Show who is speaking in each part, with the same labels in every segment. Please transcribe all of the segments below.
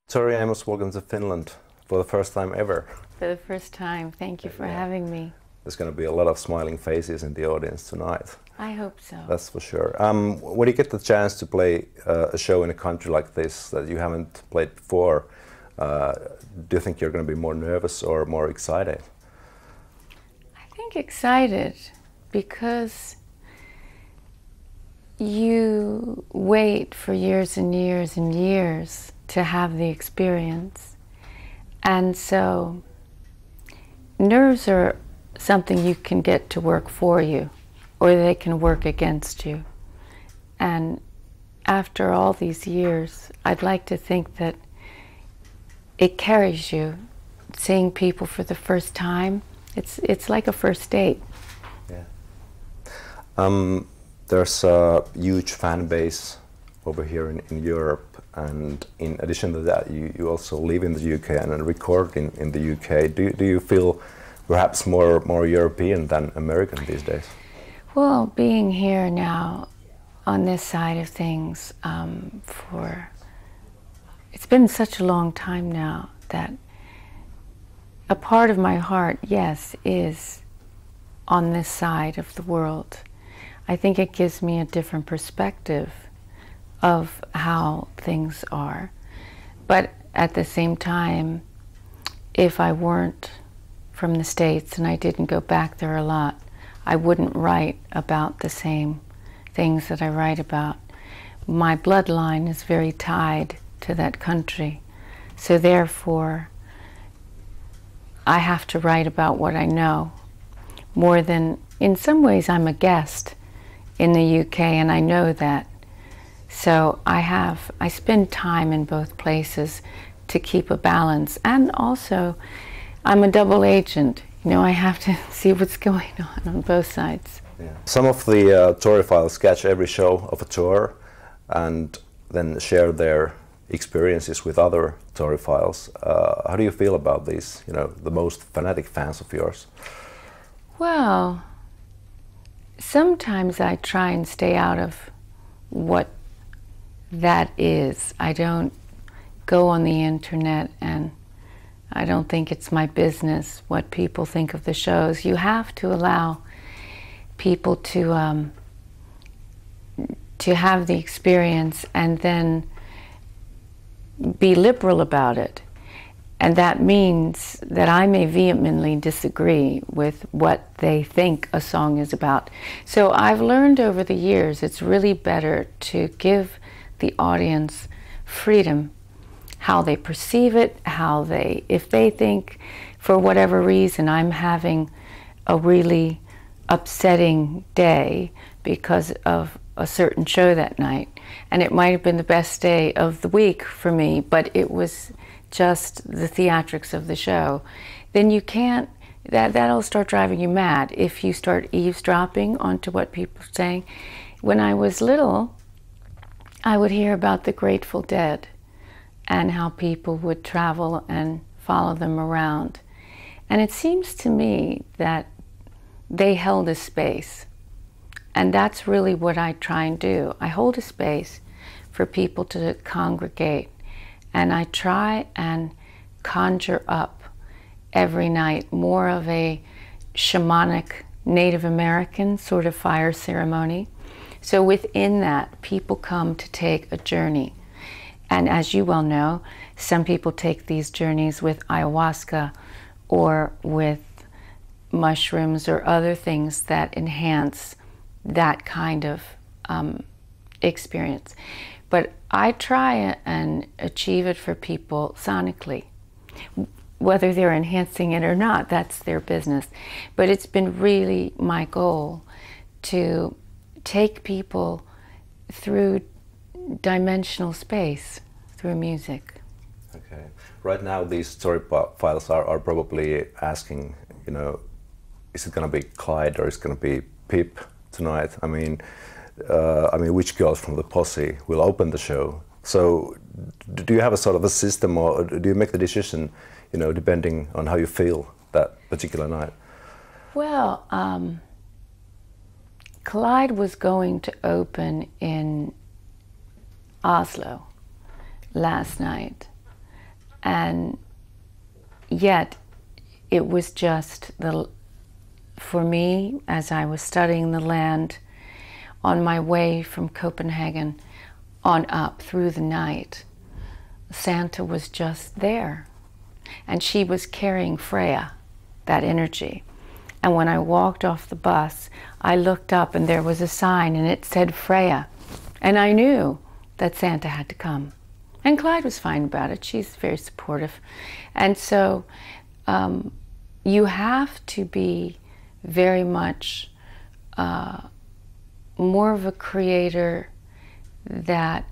Speaker 1: Tori Amos, welcome to Finland for the first time ever.
Speaker 2: For the first time. Thank you for having me.
Speaker 1: There's going to be a lot of smiling faces in the audience tonight.
Speaker 2: I hope so.
Speaker 1: That's for sure. When you get the chance to play a show in a country like this that you haven't played before, do you think you're going to be more nervous or more excited?
Speaker 2: I think excited because you wait for years and years and years to have the experience. And so nerves are something you can get to work for you, or they can work against you. And after all these years, I'd like to think that it carries you. Seeing people for the first time, it's like a first date.
Speaker 1: Yeah. There's a huge fan base over here in Europe, and in addition to that, you also live in the UK and record in the UK. Do you feel perhaps more European than American these days?
Speaker 2: Well, being here now on this side of things it's been such a long time now that a part of my heart, yes, is on this side of the world. I think it gives me a different perspective of how things are. But at the same time, if I weren't from the States and I didn't go back there a lot, I wouldn't write about the same things that I write about. My bloodline is very tied to that country. So therefore, I have to write about what I know more than, in some ways I'm a guest in the UK and I know that. So I spend time in both places to keep a balance, and also I'm a double agent. You know, I have to see what's going on both sides.
Speaker 1: Yeah. Some of the Tory files catch every show of a tour and then share their experiences with other Tory files. How do you feel about these, the most fanatic fans of yours?
Speaker 2: Well, sometimes I try and stay out of what that is. I don't go on the internet, and I don't think it's my business what people think of the shows. You have to allow people to have the experience and then be liberal about it. And that means that I may vehemently disagree with what they think a song is about. So I've learned over the years it's really better to give the audience freedom, how they perceive it, if they think for whatever reason I'm having a really upsetting day because of a certain show that night, and it might have been the best day of the week for me, but it was just the theatrics of the show, then you can't, that'll start driving you mad if you start eavesdropping onto what people are saying. When I was little, I would hear about the Grateful Dead and how people would travel and follow them around. And it seems to me that they held a space. And that's really what I try and do. I hold a space for people to congregate. And I try and conjure up every night more of a shamanic Native American sort of fire ceremony. So within that, people come to take a journey. And as you well know, some people take these journeys with ayahuasca or with mushrooms or other things that enhance that kind of experience. But I try and achieve it for people sonically. Whether they're enhancing it or not, that's their business. But it's been really my goal to take people through dimensional space through music.
Speaker 1: Okay. Right now these story files are probably asking, is it going to be Clyde or is it going to be Pip tonight? I mean, which girls from the posse will open the show? So do you have a sort of a system, or do you make the decision, depending on how you feel that particular night?
Speaker 2: Well, Clyde was going to open in Oslo last night, And yet it was just for me, as I was studying the land on my way from Copenhagen on up through the night, Santa was just there. And she was carrying Freya, that energy. And when I walked off the bus, I looked up and there was a sign and it said Freya. And I knew that Santa had to come. And Clyde was fine about it. She's very supportive. And so you have to be very much more of a creator that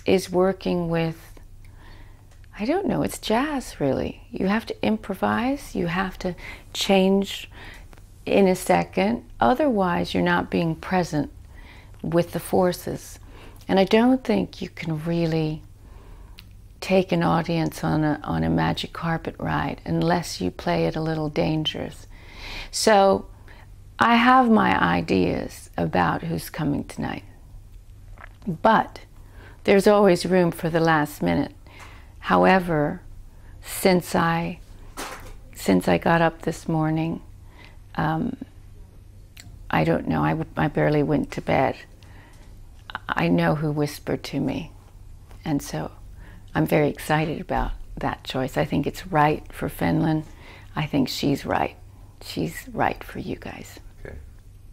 Speaker 2: is working with, I don't know, it's jazz really. You have to improvise, you have to change in a second, otherwise you're not being present with the forces. And I don't think you can really take an audience on a magic carpet ride unless you play it a little dangerous. So I have my ideas about who's coming tonight, but there's always room for the last minute. However, since I got up this morning, I don't know, I barely went to bed. I know who whispered to me, and so I'm very excited about that choice. I think it's right for Finland. I think she's right. She's right for you guys.
Speaker 1: Okay,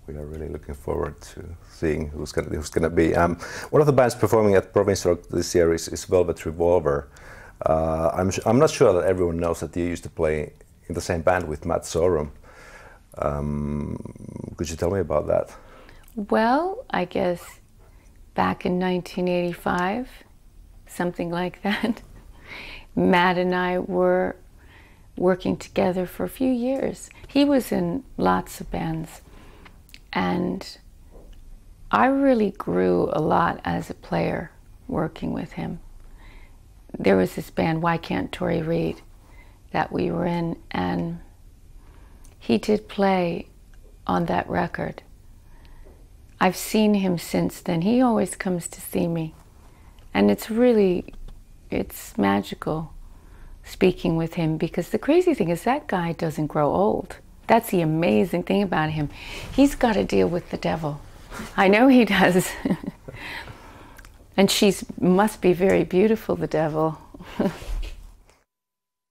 Speaker 1: we are really looking forward to seeing who's gonna be. One of the bands performing at Provinssirock this year is Velvet Revolver. I'm not sure that everyone knows that you used to play in the same band with Matt Sorum. Could you tell me about that?
Speaker 2: Well, I guess back in 1985, something like that, Matt and I were working together for a few years. He was in lots of bands, and I really grew a lot as a player working with him. There was this band, Why Can't Tori Read, that we were in, and he did play on that record. I've seen him since then. He always comes to see me, and it's magical speaking with him, because the crazy thing is that guy doesn't grow old. That's the amazing thing about him. He's got to deal with the devil. I know he does. And she must be very beautiful, the devil.